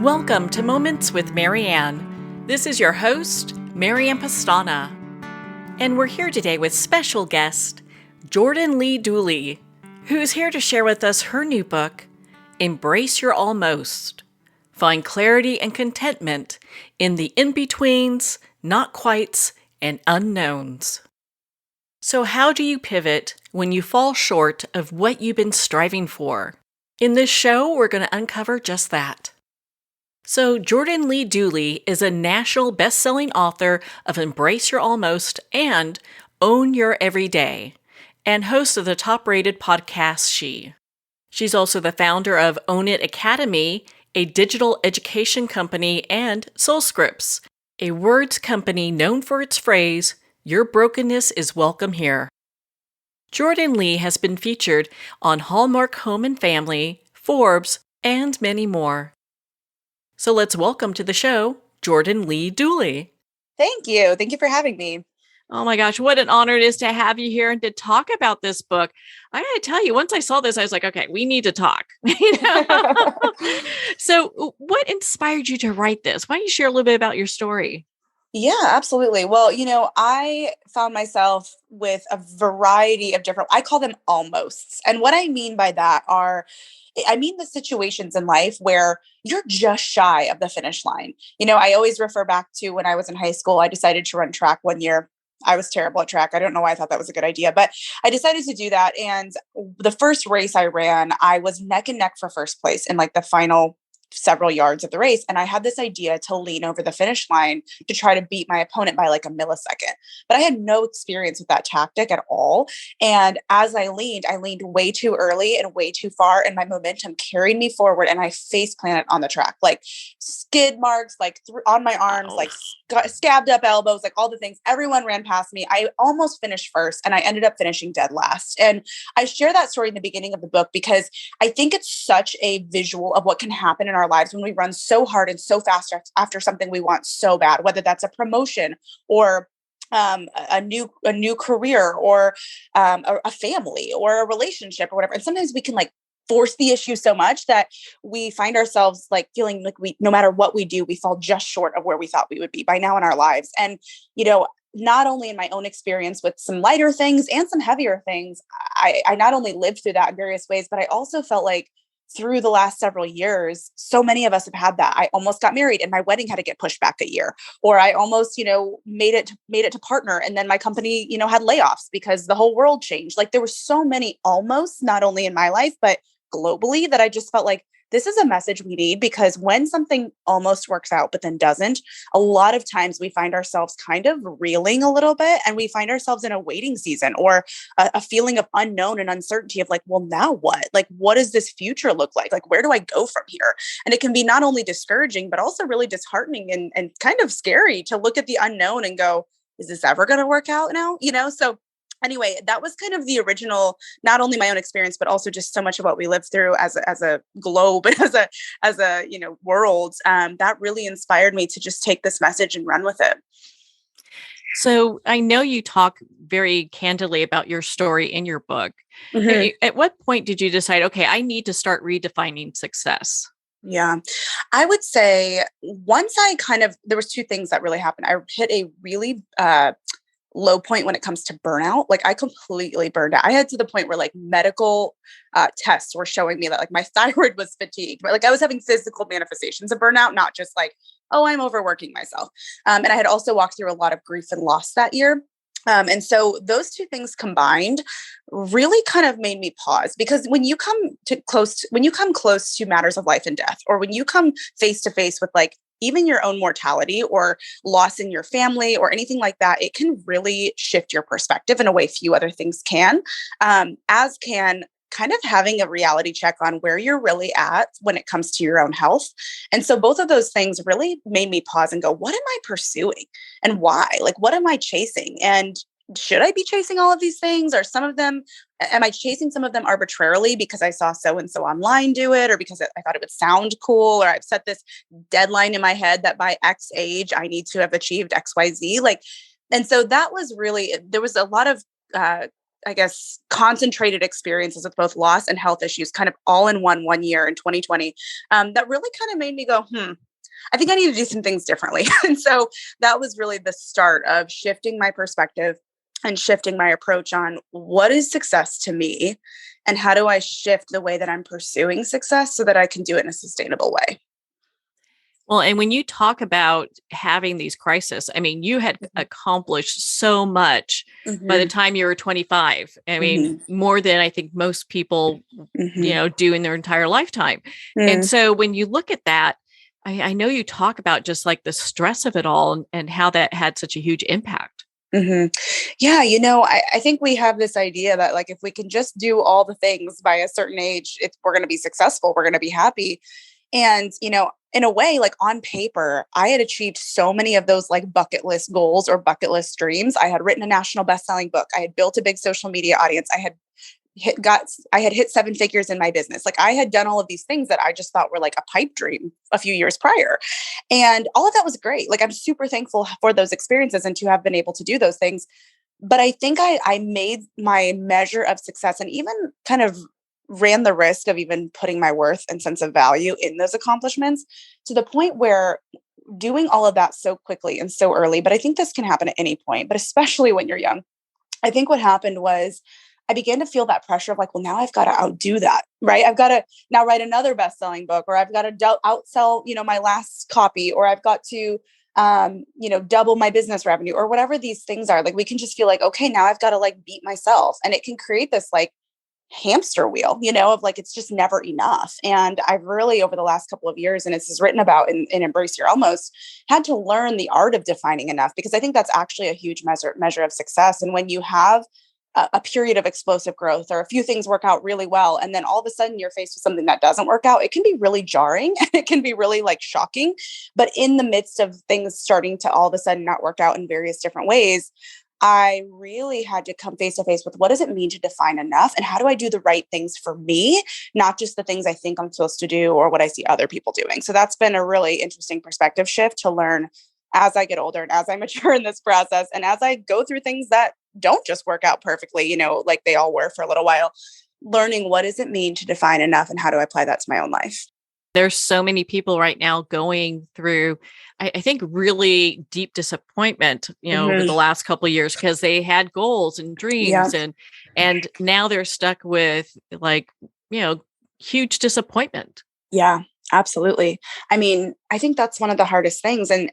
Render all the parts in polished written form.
Welcome to Moments with Marianne. This is your host, Marianne Pastana. And we're here today with special guest, Jordan Lee Dooley, who's here to share with us her new book, Embrace Your Almost. Find clarity and contentment in the in-betweens, not-quites, and unknowns. So how do you pivot when you fall short of what you've been striving for? In this show, we're going to uncover just that. So Jordan Lee Dooley is a national best-selling author of Embrace Your Almost and Own Your Everyday, and host of the top-rated podcast She. She's also the founder of Own It Academy, a digital education company, and SoulScripts, a words company known for its phrase, "Your brokenness is welcome here." Jordan Lee has been featured on Hallmark Home and Family, Forbes, and many more. So let's welcome to the show, Jordan Lee Dooley. Thank you. Thank you for having me. Oh my gosh, what an honor it is to have you here and to talk about this book. I got to tell you, once I saw this, I was like, okay, we need to talk. So what inspired you to write this? Why don't you share a little bit about your story? Yeah, absolutely. Well, I found myself with a variety of I call them almosts. And what I mean by that the situations in life where you're just shy of the finish line. I always refer back to when I was in high school, I decided to run track one year. I was terrible at track. I don't know why I thought that was a good idea, but I decided to do that. And the first race I ran, I was neck and neck for first place in like the final several yards of the race. And I had this idea to lean over the finish line to try to beat my opponent by like a millisecond. But I had no experience with that tactic at all. And as I leaned way too early and way too far. And my momentum carried me forward and I face planted on the track, like skid marks, like on my arms, like scabbed up elbows, like all the things. Everyone ran past me. I almost finished first and I ended up finishing dead last. And I share that story in the beginning of the book because I think it's such a visual of what can happen in our lives when we run so hard and so fast after something we want so bad, whether that's a promotion or a new career or a family or a relationship or whatever. And sometimes we can like force the issue so much that we find ourselves like feeling like no matter what we do, we fall just short of where we thought we would be by now in our lives. And, not only in my own experience with some lighter things and some heavier things, I not only lived through that in various ways, but I also felt like through the last several years, so many of us have had that. I almost got married and my wedding had to get pushed back a year, or I almost, made it to partner. And then my company, had layoffs because the whole world changed. Like there were so many almost, not only in my life, but globally, that I just felt like this is a message we need, because when something almost works out, but then doesn't, a lot of times we find ourselves kind of reeling a little bit, and we find ourselves in a waiting season or a feeling of unknown and uncertainty of like, well, now what? Like, what does this future look like? Like, where do I go from here? And it can be not only discouraging, but also really disheartening and kind of scary to look at the unknown and go, is this ever going to work out now? So anyway, that was kind of the original, not only my own experience, but also just so much of what we lived through as a globe, as a world. That really inspired me to just take this message and run with it. So I know you talk very candidly about your story in your book. Mm-hmm. At what point did you decide, okay, I need to start redefining success? Yeah, I would say once there was two things that really happened. I hit a really low point when it comes to burnout. Like I completely burned out. I had to the point where like medical tests were showing me that like my thyroid was fatigued, but like I was having physical manifestations of burnout, not just like, oh, I'm overworking myself. And I had also walked through a lot of grief and loss that year. And so those two things combined really kind of made me pause, because when you come close to matters of life and death, or when you come face to face with like even your own mortality or loss in your family or anything like that, it can really shift your perspective in a way few other things can, as can kind of having a reality check on where you're really at when it comes to your own health. And so both of those things really made me pause and go, what am I pursuing and why? Like, what am I chasing? And should I be chasing all of these things, or am I chasing some of them arbitrarily because I saw so-and-so online do it, or because I thought it would sound cool, or I've set this deadline in my head that by X age, I need to have achieved XYZ. And so that was really, there was a lot of I guess, concentrated experiences with both loss and health issues kind of all in one year in 2020, that really kind of made me go, I think I need to do some things differently. And so that was really the start of shifting my perspective and shifting my approach on what is success to me and how do I shift the way that I'm pursuing success so that I can do it in a sustainable way. Well, and when you talk about having these crises, I mean, you had accomplished so much by the Hmm. time you were 25. I mean, Hmm. more than I think most people, Hmm. do in their entire lifetime. And Hmm. so when you look at that, I know you talk about just like the stress of it all and how that had such a huge impact. Hmm. Yeah, I think we have this idea that like if we can just do all the things by a certain age, we're going to be successful, we're going to be happy. And, in a way, like on paper, I had achieved so many of those like bucket list goals or bucket list dreams. I had written a national best-selling book. I had built a big social media audience. I had hit seven figures in my business. Like I had done all of these things that I just thought were like a pipe dream a few years prior. And all of that was great. Like I'm super thankful for those experiences and to have been able to do those things. But I think I made my measure of success and even kind of ran the risk of even putting my worth and sense of value in those accomplishments to the point where doing all of that so quickly and so early, but I think this can happen at any point, but especially when you're young. I think what happened was I began to feel that pressure of like, well, now I've got to outdo that, right? I've got to now write another best-selling book, or I've got to outsell, my last copy, or I've got to, double my business revenue, or whatever these things are. Like we can just feel like, okay, now I've got to like beat myself, and it can create this like hamster wheel, of like it's just never enough. And I've really over the last couple of years, and this is written about in Embrace Your Almost, had to learn the art of defining enough, because I think that's actually a huge measure of success. And when you have a period of explosive growth or a few things work out really well, and then all of a sudden you're faced with something that doesn't work out, it can be really jarring and it can be really like shocking. But in the midst of things starting to all of a sudden not work out in various different ways, I really had to come face to face with what does it mean to define enough, and how do I do the right things for me, not just the things I think I'm supposed to do or what I see other people doing. So that's been a really interesting perspective shift to learn as I get older and as I mature in this process, and as I go through things that don't just work out perfectly, like they all were for a little while, learning what does it mean to define enough and how do I apply that to my own life. There's so many people right now going through, I think, really deep disappointment, over Hmm. the last couple of years because they had goals and Yeah. dreams and now they're stuck with like, huge disappointment. Yeah, absolutely. I mean, I think that's one of the hardest things. And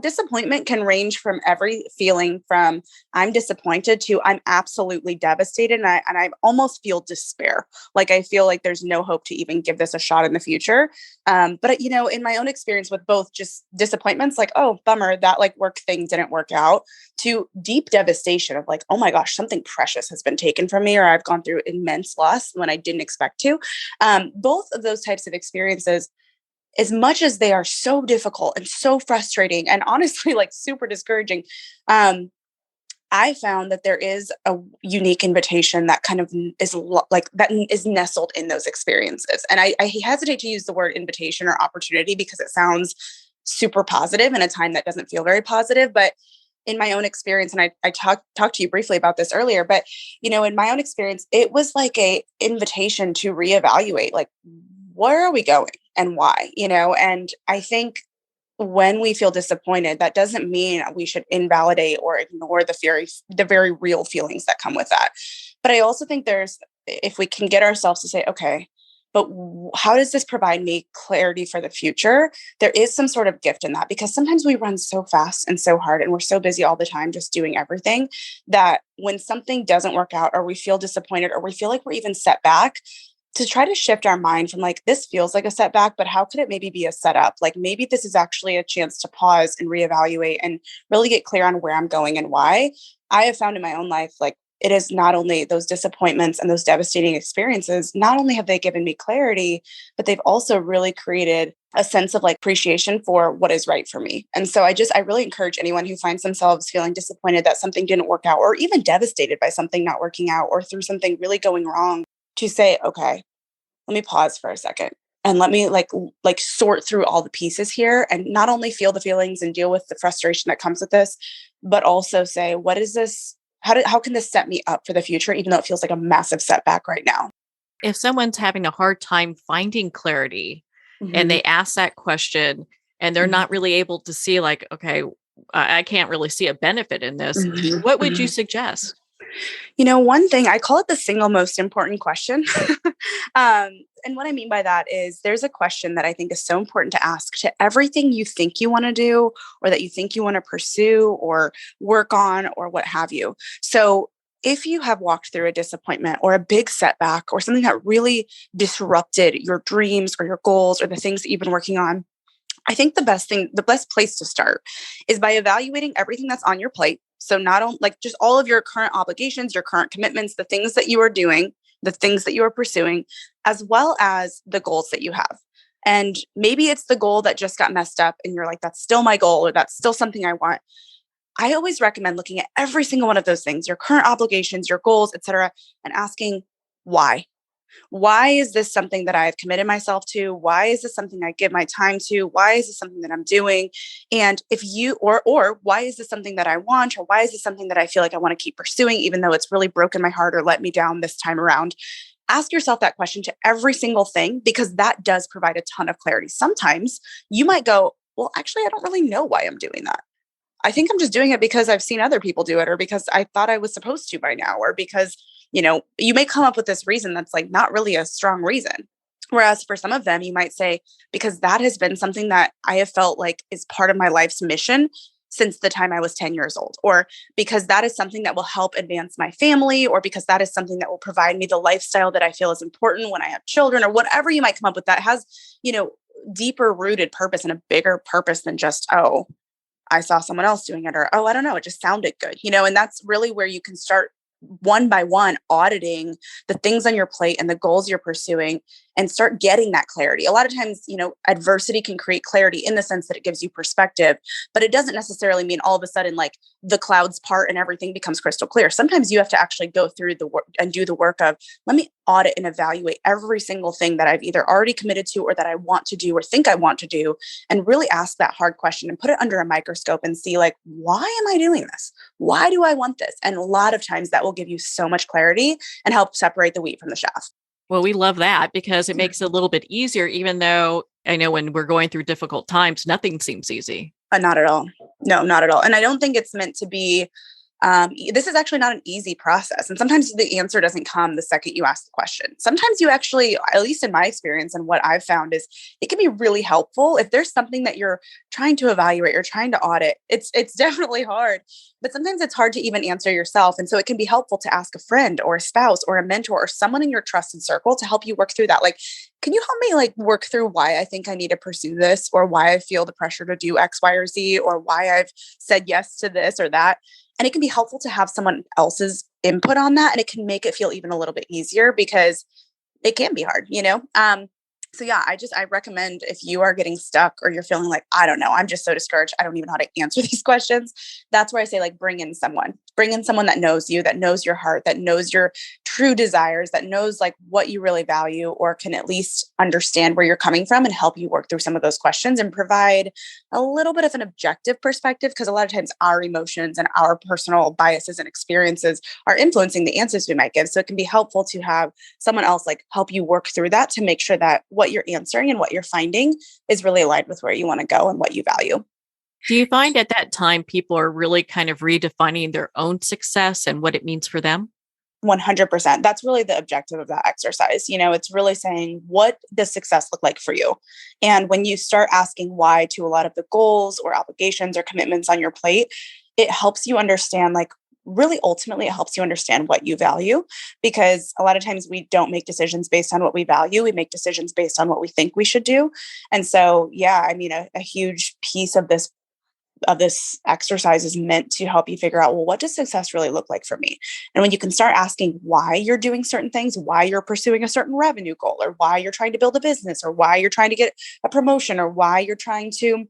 disappointment can range from every feeling from I'm disappointed to I'm absolutely devastated, and I almost feel despair. Like I feel like there's no hope to even give this a shot in the future. But in my own experience with both just disappointments, like, oh, bummer, that like work thing didn't work out, to deep devastation of like, oh my gosh, something precious has been taken from me, or I've gone through immense loss when I didn't expect to. Both of those types of experiences, as much as they are so difficult and so frustrating and honestly like super discouraging, um, I found that there is a unique invitation that kind of like that is nestled in those experiences. And I hesitate to use the word invitation or opportunity because it sounds super positive in a time that doesn't feel very positive. But in my own experience, and I talked to you briefly about this earlier, but in my own experience, it was like a invitation to reevaluate, like, where are we going and why? And I think when we feel disappointed, that doesn't mean we should invalidate or ignore the very real feelings that come with that. But I also think if we can get ourselves to say, okay, but how does this provide me clarity for the future? There is some sort of gift in that, because sometimes we run so fast and so hard and we're so busy all the time just doing everything, that when something doesn't work out or we feel disappointed or we feel like we're even set back, to try to shift our mind from like, this feels like a setback, but how could it maybe be a setup? Like maybe this is actually a chance to pause and reevaluate and really get clear on where I'm going and why. I have found in my own life, like it is not only those disappointments and those devastating experiences, not only have they given me clarity, but they've also really created a sense of like appreciation for what is right for me. And so I really encourage anyone who finds themselves feeling disappointed that something didn't work out, or even devastated by something not working out, or through something really going wrong, to say, okay, let me pause for a second and let me like sort through all the pieces here, and not only feel the feelings and deal with the frustration that comes with this, but also say, what is this how can this set me up for the future, even though it feels like a massive setback right now? If someone's having a hard time finding clarity and Mhm. they ask that question and they're Mhm. not really able to see, like, okay, I can't really see a benefit in this, Mhm. what would you Mhm. suggest? One thing I call it the single most important question. And what I mean by that is there's a question that I think is so important to ask to everything you think you want to do, or that you think you want to pursue or work on, or what have you. So, if you have walked through a disappointment or a big setback or something that really disrupted your dreams or your goals or the things that you've been working on, I think the best place to start is by evaluating everything that's on your plate. So not only like just all of your current obligations, your current commitments, the things that you are doing, the things that you are pursuing, as well as the goals that you have. And maybe it's the goal that just got messed up and you're like, that's still my goal, or that's still something I want. I always recommend looking at every single one of those things, your current obligations, your goals, etc., and asking why. Why is this something that I've committed myself to? Why is this something I give my time to? Why is this something that I'm doing? And if you or why is this something that I want, or why is this something that I feel like I want to keep pursuing even though it's really broken my heart or let me down this time around? Ask yourself that question to every single thing, because that does provide a ton of clarity. Sometimes you might go, well, actually, I don't really know why I'm doing that. I think I'm just doing it because I've seen other people do it, or because I thought I was supposed to by now, or because, you may come up with this reason that's like not really a strong reason. Whereas for some of them, you might say, because that has been something that I have felt like is part of my life's mission since the time I was 10 years old, or because that is something that will help advance my family, or because that is something that will provide me the lifestyle that I feel is important when I have children, or whatever you might come up with that has, you know, deeper rooted purpose and a bigger purpose than just, oh, I saw someone else doing it, or, oh, I don't know, it just sounded good, and that's really where you can start one by one auditing the things on your plate and the goals you're pursuing, and start getting that clarity. A lot of times, adversity can create clarity in the sense that it gives you perspective, but it doesn't necessarily mean all of a sudden like the clouds part and everything becomes crystal clear. Sometimes you have to actually go through the work and do the work of, let me audit and evaluate every single thing that I've either already committed to, or that I want to do, or think I want to do, and really ask that hard question and put it under a microscope and see, like, why am I doing this? Why do I want this? And a lot of times that will give you so much clarity and help separate the wheat from the chaff. Well, we love that because it makes it a little bit easier, even though I know when we're going through difficult times, nothing seems easy. Not at all. No, not at all. And I don't think it's meant to be. This is actually not an easy process. And sometimes the answer doesn't come the second you ask the question. Sometimes you actually, at least in my experience and what I've found, is it can be really helpful if there's something that you're trying to evaluate or trying to audit. It's definitely hard, but sometimes it's hard to even answer yourself. And so it can be helpful to ask a friend or a spouse or a mentor or someone in your trusted circle to help you work through that. Like, can you help me like work through why I think I need to pursue this, or why I feel the pressure to do X, Y, or Z, or why I've said yes to this or that? And it can be helpful to have someone else's input on that. And it can make it feel even a little bit easier, because it can be hard. So yeah, I recommend, if you are getting stuck or you're feeling like, I don't know, I'm just so discouraged, I don't even know how to answer these questions. That's where I say, like, bring in someone that knows you, that knows your heart, that knows your true desires, that knows like what you really value, or can at least understand where you're coming from and help you work through some of those questions and provide a little bit of an objective perspective. Because a lot of times our emotions and our personal biases and experiences are influencing the answers we might give. So it can be helpful to have someone else like help you work through that, to make sure that what you're answering and what you're finding is really aligned with where you want to go and what you value. Do you find at that time people are really kind of redefining their own success and what it means for them? 100%. That's really the objective of that exercise. It's really saying, what does success look like for you? And when you start asking why to a lot of the goals or obligations or commitments on your plate, it helps you understand, like, really ultimately, it helps you understand what you value, because a lot of times we don't make decisions based on what we value. We make decisions based on what we think we should do. And so, yeah, I mean, a huge piece of this exercise is meant to help you figure out, well, what does success really look like for me? And when you can start asking why you're doing certain things, why you're pursuing a certain revenue goal, or why you're trying to build a business, or why you're trying to get a promotion, or why you're trying to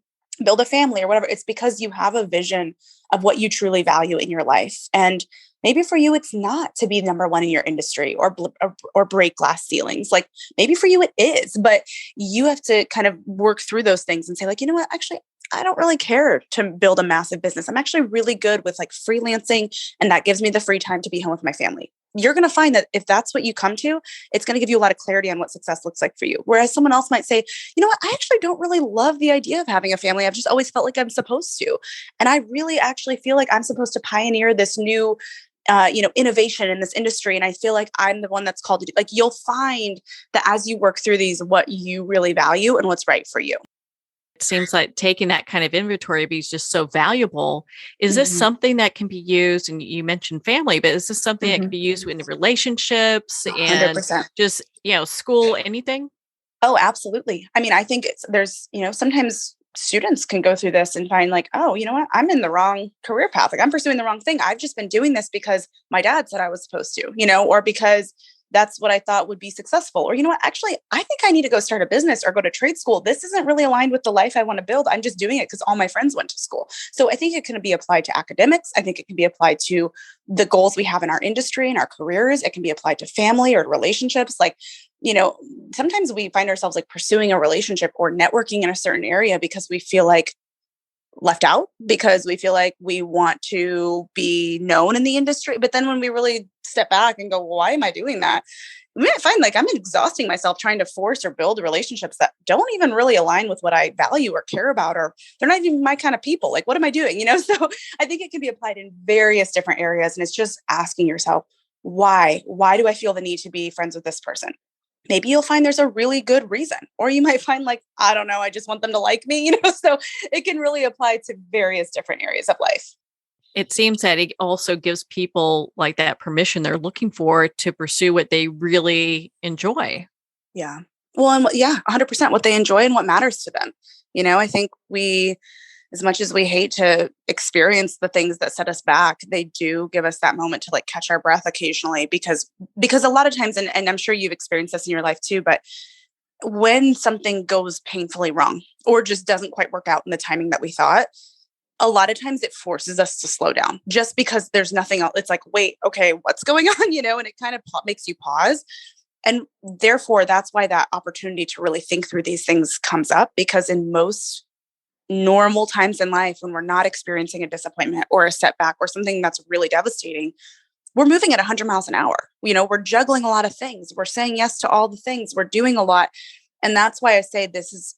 build a family, or whatever, it's because you have a vision of what you truly value in your life. And maybe for you, it's not to be number one in your industry, or break glass ceilings. Like, maybe for you it is, but you have to kind of work through those things and say, like, you know what, actually, I don't really care to build a massive business. I'm actually really good with like freelancing, and that gives me the free time to be home with my family. You're going to find that if that's what you come to, it's going to give you a lot of clarity on what success looks like for you. Whereas someone else might say, you know what, I actually don't really love the idea of having a family. I've just always felt like I'm supposed to. And I really actually feel like I'm supposed to pioneer this new innovation in this industry. And I feel like I'm the one that's called to do, like, you'll find that as you work through these, what you really value and what's right for you. It seems like taking that kind of inventory is just so valuable. Is this Mhm. something that can be used? And you mentioned family, but is this something that can Mhm. be used in relationships and 100%. just, school, anything? Oh, absolutely. I mean, I think sometimes students can go through this and find like, oh, you know what? I'm in the wrong career path. Like, I'm pursuing the wrong thing. I've just been doing this because my dad said I was supposed to, or because that's what I thought would be successful. Or, you know what? Actually, I think I need to go start a business or go to trade school. This isn't really aligned with the life I want to build. I'm just doing it because all my friends went to school. So I think it can be applied to academics. I think it can be applied to the goals we have in our industry and our careers. It can be applied to family or relationships. Like, sometimes we find ourselves like pursuing a relationship or networking in a certain area because we feel like left out, because we feel like we want to be known in the industry. But then when we really step back and go, well, why am I doing that? We might find like I'm exhausting myself trying to force or build relationships that don't even really align with what I value or care about, or they're not even my kind of people. Like, what am I doing? So I think it can be applied in various different areas. And it's just asking yourself, why? Why do I feel the need to be friends with this person? Maybe you'll find there's a really good reason, or you might find like, I don't know, I just want them to like me, so it can really apply to various different areas of life. It seems that it also gives people like that permission they're looking for to pursue what they really enjoy. Yeah. Well, and yeah, 100% what they enjoy and what matters to them. I think as much as we hate to experience the things that set us back, they do give us that moment to like catch our breath occasionally, because a lot of times, and I'm sure you've experienced this in your life too, but when something goes painfully wrong or just doesn't quite work out in the timing that we thought, a lot of times it forces us to slow down just because there's nothing else. It's like, wait, okay, what's going on? And it kind of makes you pause. And therefore, that's why that opportunity to really think through these things comes up, because in most normal times in life, when we're not experiencing a disappointment or a setback or something that's really devastating, we're moving at 100 miles an hour. We're juggling a lot of things. We're saying yes to all the things. We're doing a lot. And that's why I say this is,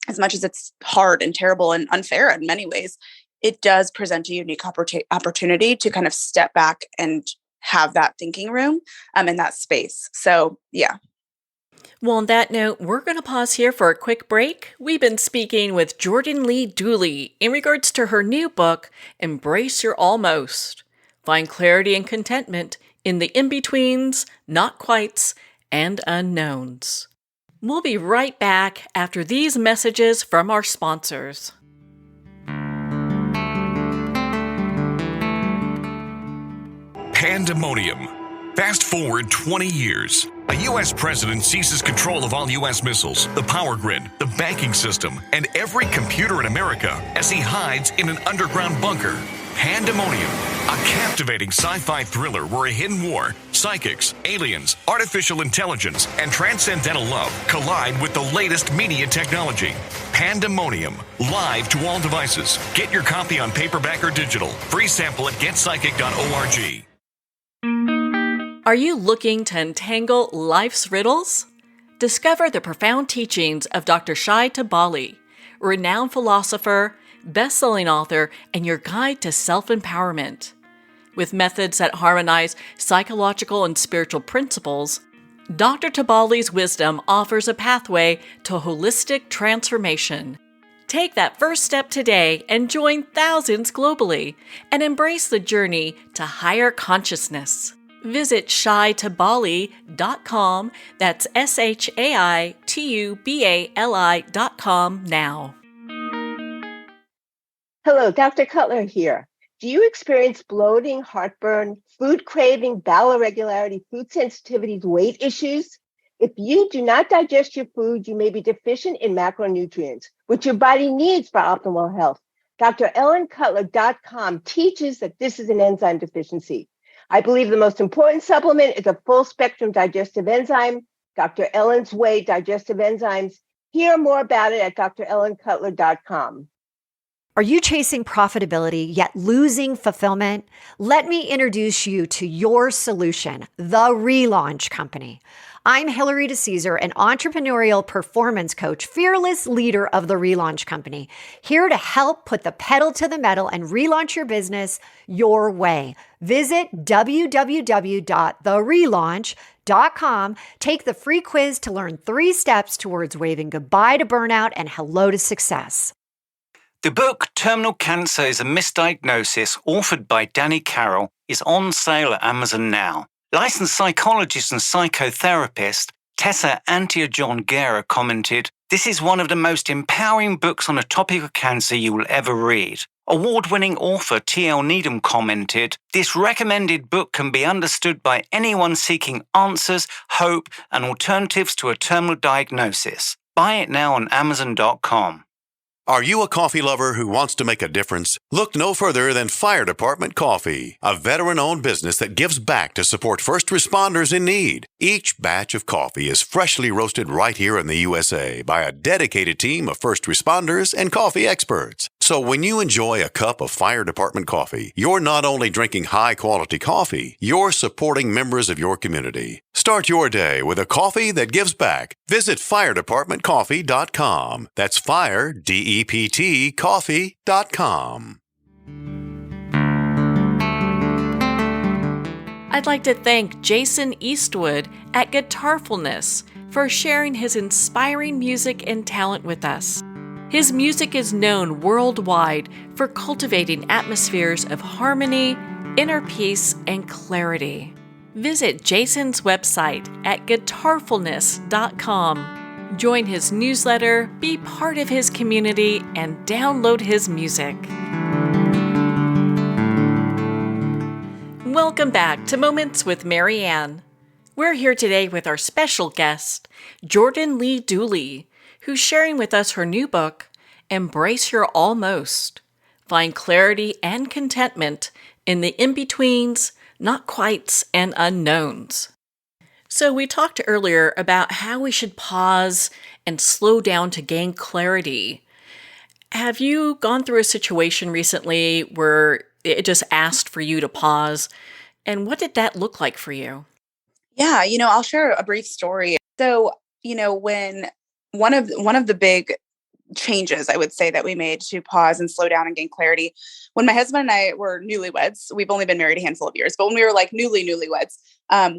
as much as it's hard and terrible and unfair in many ways, it does present a unique opportunity to kind of step back and have that thinking room in that space. So, yeah. Well, on that note, we're going to pause here for a quick break. We've been speaking with Jordan Lee Dooley in regards to her new book, Embrace Your Almost. Find clarity and contentment in the in-betweens, not quites, and unknowns. We'll be right back after these messages from our sponsors. Pandemonium. Fast forward 20 years. A U.S. president seizes control of all U.S. missiles, the power grid, the banking system, and every computer in America as he hides in an underground bunker. Pandemonium, a captivating sci-fi thriller where a hidden war, psychics, aliens, artificial intelligence, and transcendental love collide with the latest media technology. Pandemonium, live to all devices. Get your copy on paperback or digital. Free sample at getpsychic.org. Are you looking to untangle life's riddles? Discover the profound teachings of Dr. Shai Tabali, renowned philosopher, best-selling author, and your guide to self-empowerment. With methods that harmonize psychological and spiritual principles, Dr. Tabali's wisdom offers a pathway to holistic transformation. Take that first step today and join thousands globally and embrace the journey to higher consciousness. Visit shaitabali.com, that's SHAITUBALI.com now. Hello, Dr. Cutler here. Do you experience bloating, heartburn, food craving, bowel irregularity, food sensitivities, weight issues? If you do not digest your food, you may be deficient in macronutrients, which your body needs for optimal health. DrEllenCutler.com teaches that this is an enzyme deficiency. I believe the most important supplement is a full-spectrum digestive enzyme, Dr. Ellen's Way Digestive Enzymes. Hear more about it at DrEllenCutler.com. Are you chasing profitability yet losing fulfillment? Let me introduce you to your solution, the Relaunch Company. I'm Hillary DeCesar, an entrepreneurial performance coach, fearless leader of the Relaunch Company, here to help put the pedal to the metal and relaunch your business your way. Visit www.therelaunch.com. Take the free quiz to learn 3 steps towards waving goodbye to burnout and hello to success. The book Terminal Cancer is a Misdiagnosis, authored by Danny Carroll, is on sale at Amazon now. Licensed psychologist and psychotherapist Tessa Antia-John-Guerra commented, "This is one of the most empowering books on a topic of cancer you will ever read." Award-winning author T.L. Needham commented, "This recommended book can be understood by anyone seeking answers, hope, and alternatives to a terminal diagnosis. Buy it now on Amazon.com. Are you a coffee lover who wants to make a difference? Look no further than Fire Department Coffee, a veteran-owned business that gives back to support first responders in need. Each batch of coffee is freshly roasted right here in the USA by a dedicated team of first responders and coffee experts. So when you enjoy a cup of Fire Department coffee, you're not only drinking high-quality coffee, you're supporting members of your community. Start your day with a coffee that gives back. Visit firedepartmentcoffee.com. That's fire, D-E-P-T, coffee.com. I'd like to thank Jason Eastwood at Guitarfulness for sharing his inspiring music and talent with us. His music is known worldwide for cultivating atmospheres of harmony, inner peace, and clarity. Visit Jason's website at guitarfulness.com. Join his newsletter, be part of his community, and download his music. Welcome back to Moments with Marianne. We're here today with our special guest, Jordan Lee Dooley, who's sharing with us her new book, Embrace Your Almost. Find clarity and contentment in the in-betweens, not-quites, and unknowns. So we talked earlier about how we should pause and slow down to gain clarity. Have you gone through a situation recently where it just asked for you to pause? And what did that look like for you? Yeah, I'll share a brief story. So, when one of the big changes I would say that we made to pause and slow down and gain clarity, when my husband and I were newlyweds, we've only been married a handful of years, but when we were like newlyweds,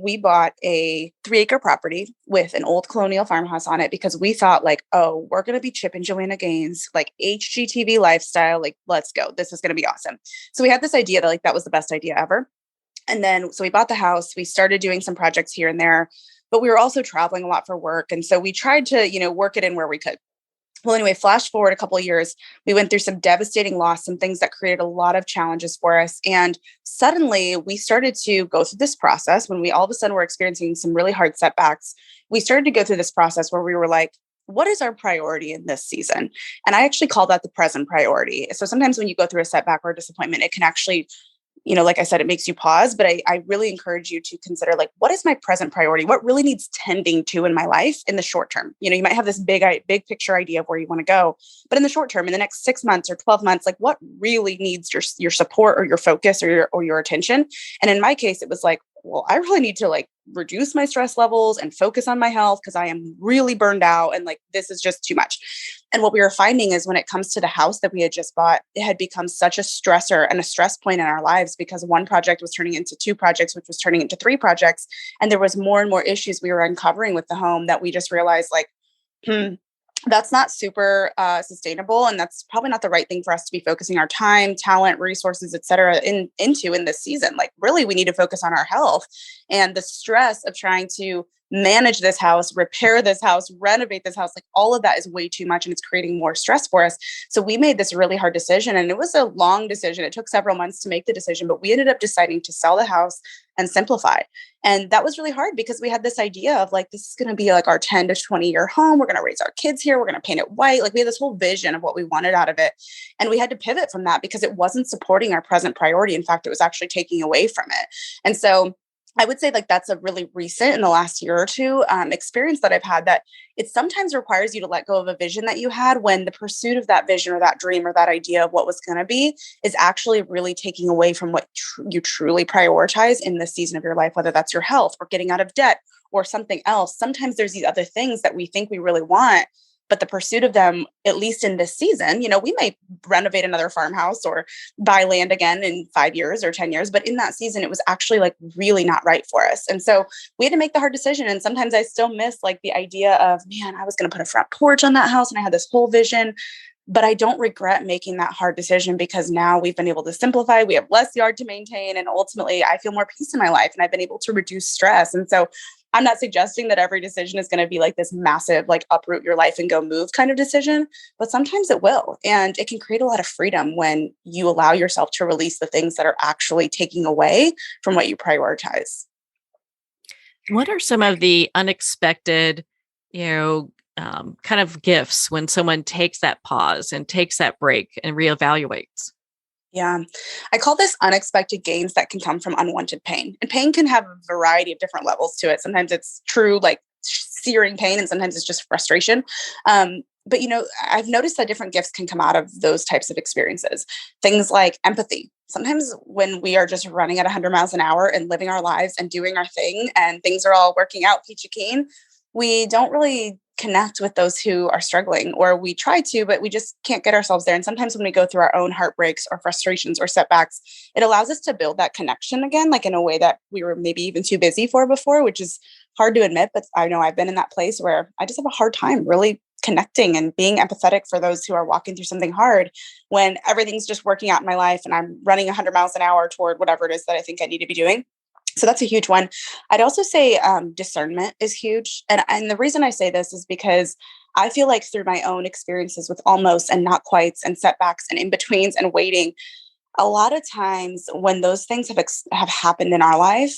we bought a 3-acre property with an old colonial farmhouse on it because we thought like, oh, we're going to be Chip and Joanna Gaines, like HGTV lifestyle. Like, let's go. This is going to be awesome. So we had this idea that like, that was the best idea ever. And then, so we bought the house, we started doing some projects here and there, but we were also traveling a lot for work. And so we tried to, work it in where we could. Well, anyway, flash forward a couple of years, we went through some devastating loss, some things that created a lot of challenges for us. And suddenly we started to go through this process when we all of a sudden were experiencing some really hard setbacks. We started to go through this process where we were like, what is our priority in this season? And I actually call that the present priority. So sometimes when you go through a setback or a disappointment, it can actually, like I said, it makes you pause, but I really encourage you to consider like, what is my present priority? What really needs tending to in my life in the short term? You might have this big picture idea of where you want to go, but in the short term, in the next 6 months or 12 months, like what really needs your support or your focus or your attention? And in my case, it was like, well, I really need to like reduce my stress levels and focus on my health because I am really burned out and like, this is just too much. And what we were finding is when it comes to the house that we had just bought, it had become such a stressor and a stress point in our lives because one project was turning into 2 projects, which was turning into 3 projects. And there was more and more issues we were uncovering with the home that we just realized like, that's not super sustainable. And that's probably not the right thing for us to be focusing our time, talent, resources, et cetera, into in this season. Like really, we need to focus on our health and the stress of trying to manage this house, repair this house, renovate this house. Like all of that is way too much and it's creating more stress for us. So we made this really hard decision and it was a long decision. It took several months to make the decision, but we ended up deciding to sell the house and simplify. And that was really hard because we had this idea of like, this is going to be like our 10 to 20 year home. We're going to raise our kids here. We're going to paint it white. Like we had this whole vision of what we wanted out of it. And we had to pivot from that because it wasn't supporting our present priority. In fact, it was actually taking away from it. And so I would say like that's a really recent in the last year or two experience that I've had, that it sometimes requires you to let go of a vision that you had when the pursuit of that vision or that dream or that idea of what was going to be is actually really taking away from what you truly prioritize in this season of your life, whether that's your health or getting out of debt or something else. Sometimes there's these other things that we think we really want, but the pursuit of them, at least in this season, we may renovate another farmhouse or buy land again in 5 years or 10 years. But in that season, it was actually like really not right for us. And so we had to make the hard decision. And sometimes I still miss like the idea of, man, I was going to put a front porch on that house and I had this whole vision. But I don't regret making that hard decision because now we've been able to simplify. We have less yard to maintain. And ultimately, I feel more peace in my life and I've been able to reduce stress. And so I'm not suggesting that every decision is going to be like this massive, like uproot your life and go move kind of decision, but sometimes it will. And it can create a lot of freedom when you allow yourself to release the things that are actually taking away from what you prioritize. What are some of the unexpected, kind of gifts when someone takes that pause and takes that break and reevaluates? Yeah. I call this unexpected gains that can come from unwanted pain. And pain can have a variety of different levels to it. Sometimes it's true, like searing pain, and sometimes it's just frustration. But, I've noticed that different gifts can come out of those types of experiences. Things like empathy. Sometimes when we are just running at 100 miles an hour and living our lives and doing our thing and things are all working out peachy keen, we don't really connect with those who are struggling, or we try to, but we just can't get ourselves there. And sometimes when we go through our own heartbreaks or frustrations or setbacks, it allows us to build that connection again, like in a way that we were maybe even too busy for before, which is hard to admit. But I know I've been in that place where I just have a hard time really connecting and being empathetic for those who are walking through something hard when everything's just working out in my life and I'm running 100 miles an hour toward whatever it is that I think I need to be doing. So that's a huge one. I'd also say discernment is huge. And the reason I say this is because I feel like through my own experiences with almost and not quites and setbacks and in-betweens and waiting, a lot of times when those things have happened in our life,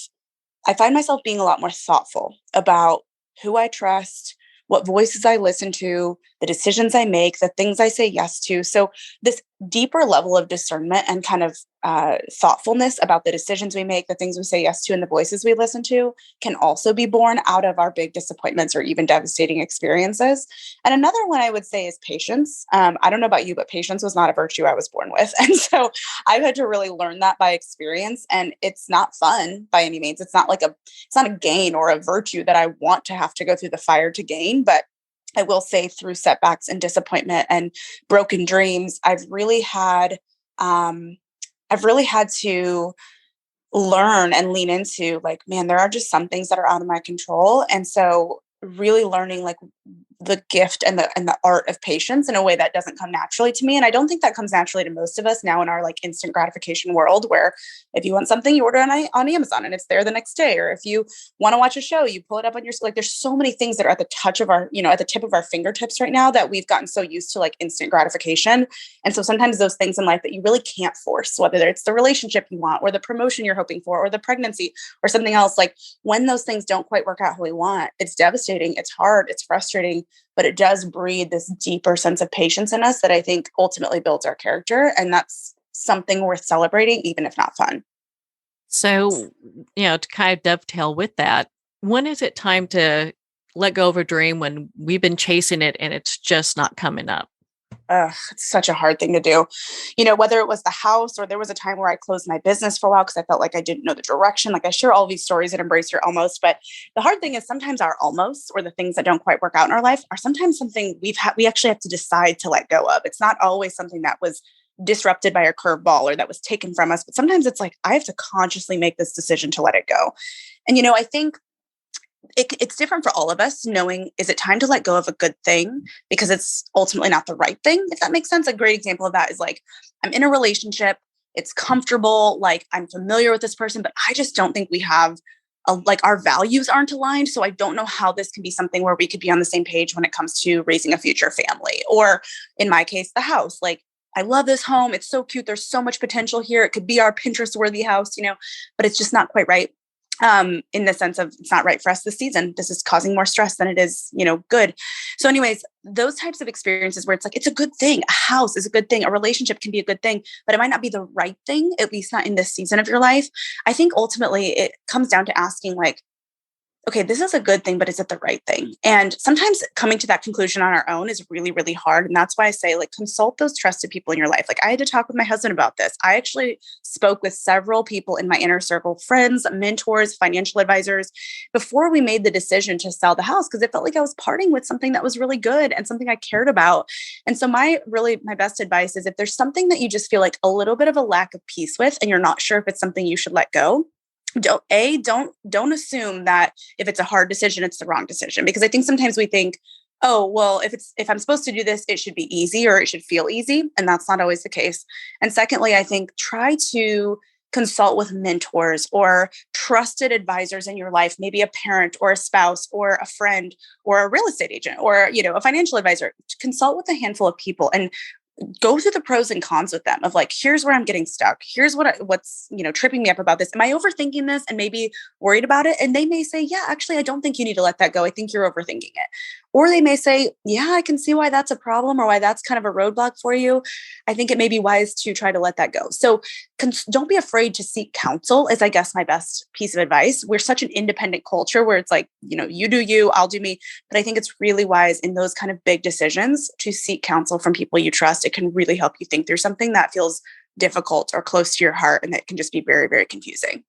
I find myself being a lot more thoughtful about who I trust, what voices I listen to, the decisions I make, the things I say yes to. So this deeper level of discernment and kind of thoughtfulness about the decisions we make, the things we say yes to, and the voices we listen to can also be born out of our big disappointments or even devastating experiences. And another one I would say is patience. I don't know about you, but patience was not a virtue I was born with. And so I've had to really learn that by experience. And it's not fun by any means. It's not a gain or a virtue that I want to have to go through the fire to gain. But I will say through setbacks and disappointment and broken dreams, I've really had to learn and lean into like, man, there are just some things that are out of my control. And so really learning like the gift and the art of patience in a way that doesn't come naturally to me. And I don't think that comes naturally to most of us now in our like instant gratification world, where if you want something, you order on Amazon and it's there the next day. Or if you want to watch a show, you pull it up on like, there's so many things that are at the touch of our, at the tip of our fingertips right now that we've gotten so used to like instant gratification. And so sometimes those things in life that you really can't force, whether it's the relationship you want or the promotion you're hoping for or the pregnancy or something else, like when those things don't quite work out how we want, it's devastating, it's hard, it's frustrating, but it does breed this deeper sense of patience in us that I think ultimately builds our character. And that's something worth celebrating, even if not fun. So, to kind of dovetail with that, when is it time to let go of a dream when we've been chasing it and it's just not coming up? It's such a hard thing to do. Whether it was the house or there was a time where I closed my business for a while because I felt like I didn't know the direction. Like I share all these stories that embrace your almost, but the hard thing is sometimes our almost or the things that don't quite work out in our life are sometimes something we actually have to decide to let go of. It's not always something that was disrupted by a curveball or that was taken from us, but sometimes it's like, I have to consciously make this decision to let it go. And, I think it's different for all of us knowing, is it time to let go of a good thing because it's ultimately not the right thing? If that makes sense. A great example of that is like, I'm in a relationship, it's comfortable, like I'm familiar with this person, but I just don't think we have like our values aren't aligned. So I don't know how this can be something where we could be on the same page when it comes to raising a future family. Or in my case, the house, like I love this home. It's so cute. There's so much potential here. It could be our Pinterest worthy house, but it's just not quite right. in the sense of it's not right for us this season. This is causing more stress than it is, good. So anyways, those types of experiences where it's like, it's a good thing. A house is a good thing. A relationship can be a good thing, but it might not be the right thing, at least not in this season of your life. I think ultimately it comes down to asking like, okay, this is a good thing, but is it the right thing? And sometimes coming to that conclusion on our own is really, really hard. And that's why I say like consult those trusted people in your life. Like I had to talk with my husband about this. I actually spoke with several people in my inner circle, friends, mentors, financial advisors, before we made the decision to sell the house, because it felt like I was parting with something that was really good and something I cared about. And so my best advice is if there's something that you just feel like a little bit of a lack of peace with, and you're not sure if it's something you should let go, don't assume that if it's a hard decision, it's the wrong decision. Because I think sometimes we think, oh, well, if I'm supposed to do this, it should be easy or it should feel easy. And that's not always the case. And secondly, I think try to consult with mentors or trusted advisors in your life, maybe a parent or a spouse or a friend or a real estate agent or, a financial advisor. Consult with a handful of people and go through the pros and cons with them of like, here's where I'm getting stuck. Here's what's tripping me up about this. Am I overthinking this and maybe worried about it? And they may say, yeah, actually, I don't think you need to let that go. I think you're overthinking it. Or they may say, yeah, I can see why that's a problem or why that's kind of a roadblock for you. I think it may be wise to try to let that go. So don't be afraid to seek counsel is, I guess, my best piece of advice. We're such an independent culture where it's like, you do you, I'll do me. But I think it's really wise in those kind of big decisions to seek counsel from people you trust. It can really help you think through something that feels difficult or close to your heart and that can just be very, very confusing.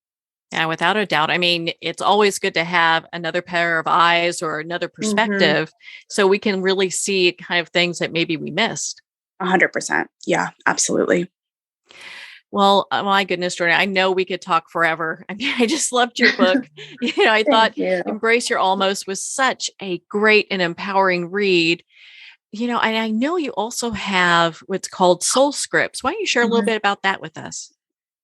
Yeah, without a doubt. I mean, it's always good to have another pair of eyes or another perspective so we can really see kind of things that maybe we missed. 100%. Yeah, absolutely. Well, my goodness, Jordan, I know we could talk forever. I mean, I just loved your book. I thought Embrace Your Almost was such a great and empowering read. And I know you also have what's called Soul Scripts. Why don't you share a little bit about that with us?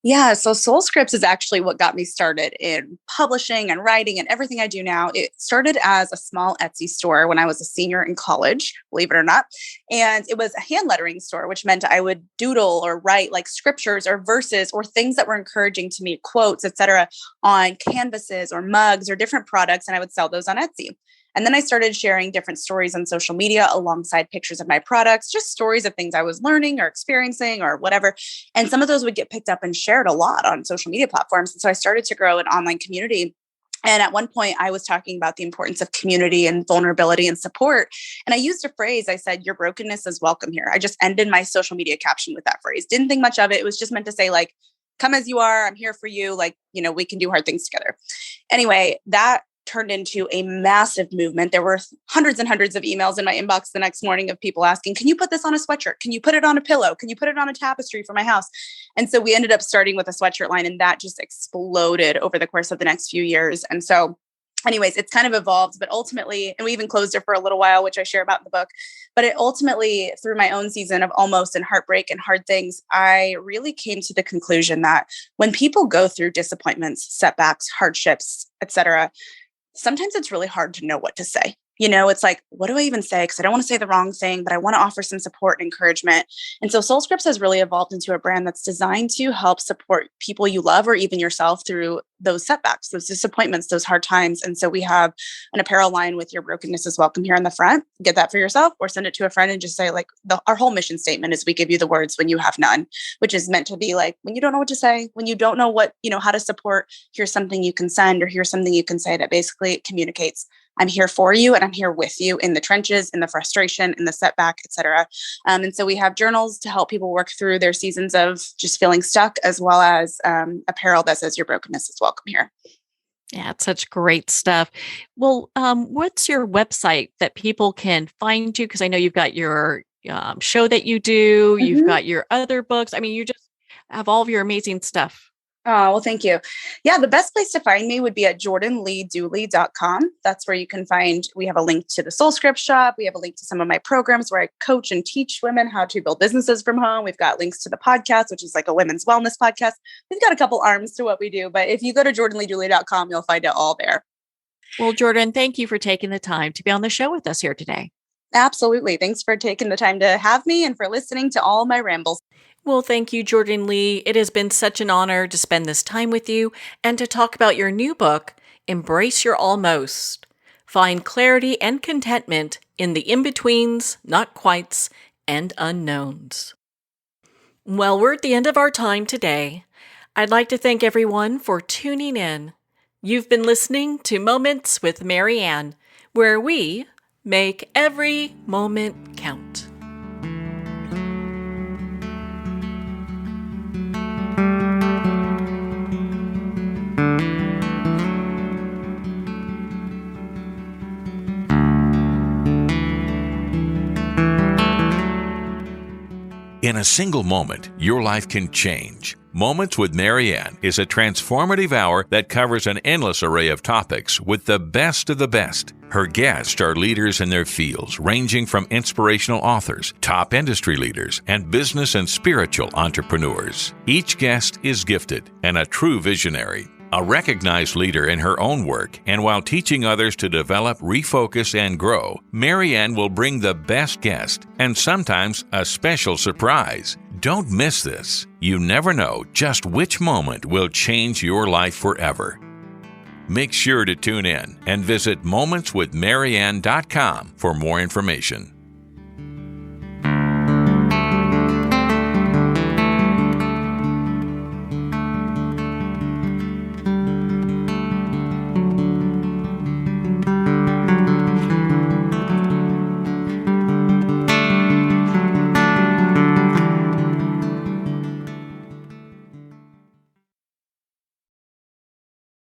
Yeah. So Soul Scripts is actually what got me started in publishing and writing and everything I do now. It started as a small Etsy store when I was a senior in college, believe it or not. And it was a hand lettering store, which meant I would doodle or write like scriptures or verses or things that were encouraging to me, quotes, etc., on canvases or mugs or different products. And I would sell those on Etsy. And then I started sharing different stories on social media alongside pictures of my products, just stories of things I was learning or experiencing or whatever. And some of those would get picked up and shared a lot on social media platforms. And so I started to grow an online community. And at one point I was talking about the importance of community and vulnerability and support. And I used a phrase, I said, your brokenness is welcome here. I just ended my social media caption with that phrase. Didn't think much of it. It was just meant to say like, come as you are. I'm here for you. Like, we can do hard things together. Anyway, that turned into a massive movement. There were hundreds and hundreds of emails in my inbox the next morning of people asking, can you put this on a sweatshirt? Can you put it on a pillow? Can you put it on a tapestry for my house? And so we ended up starting with a sweatshirt line and that just exploded over the course of the next few years. And so anyways, it's kind of evolved, but ultimately, and we even closed it for a little while, which I share about in the book, but it ultimately, through my own season of almost and heartbreak and hard things, I really came to the conclusion that when people go through disappointments, setbacks, hardships, etc., sometimes it's really hard to know what to say. It's like, what do I even say? Because I don't want to say the wrong thing, but I want to offer some support and encouragement. And so Soul Scripts has really evolved into a brand that's designed to help support people you love or even yourself through those setbacks, those disappointments, those hard times. And so we have an apparel line with your brokenness is welcome here on the front. Get that for yourself or send it to a friend and just say like our whole mission statement is we give you the words when you have none, which is meant to be like, when you don't know what to say, when you don't know what, how to support, here's something you can send or here's something you can say that basically communicates I'm here for you and I'm here with you in the trenches, in the frustration, in the setback, etc. And so we have journals to help people work through their seasons of just feeling stuck, as well as apparel that says your brokenness is welcome here. Yeah, it's such great stuff. Well, what's your website that people can find you? Because I know you've got your show that you do, you've got your other books. I mean, you just have all of your amazing stuff. Oh, well, thank you. Yeah, the best place to find me would be at jordanleedooley.com. That's where you can we have a link to the Soul Script shop. We have a link to some of my programs where I coach and teach women how to build businesses from home. We've got links to the podcast, which is like a women's wellness podcast. We've got a couple arms to what we do, but if you go to jordanleedooley.com, you'll find it all there. Well, Jordan, thank you for taking the time to be on the show with us here today. Absolutely. Thanks for taking the time to have me and for listening to all my rambles. Well, thank you, Jordan Lee. It has been such an honor to spend this time with you and to talk about your new book, Embrace Your Almost. Find clarity and contentment in the in-betweens, not quites, and unknowns. Well, we're at the end of our time today. I'd like to thank everyone for tuning in. You've been listening to Moments with Marianne, where we make every moment count. In a single moment, your life can change. Moments with Marianne is a transformative hour that covers an endless array of topics with the best of the best. Her guests are leaders in their fields, ranging from inspirational authors, top industry leaders, and business and spiritual entrepreneurs. Each guest is gifted and a true visionary. A recognized leader in her own work, and while teaching others to develop, refocus, and grow, Marianne will bring the best guest and sometimes a special surprise. Don't miss this. You never know just which moment will change your life forever. Make sure to tune in and visit momentswithmarianne.com for more information.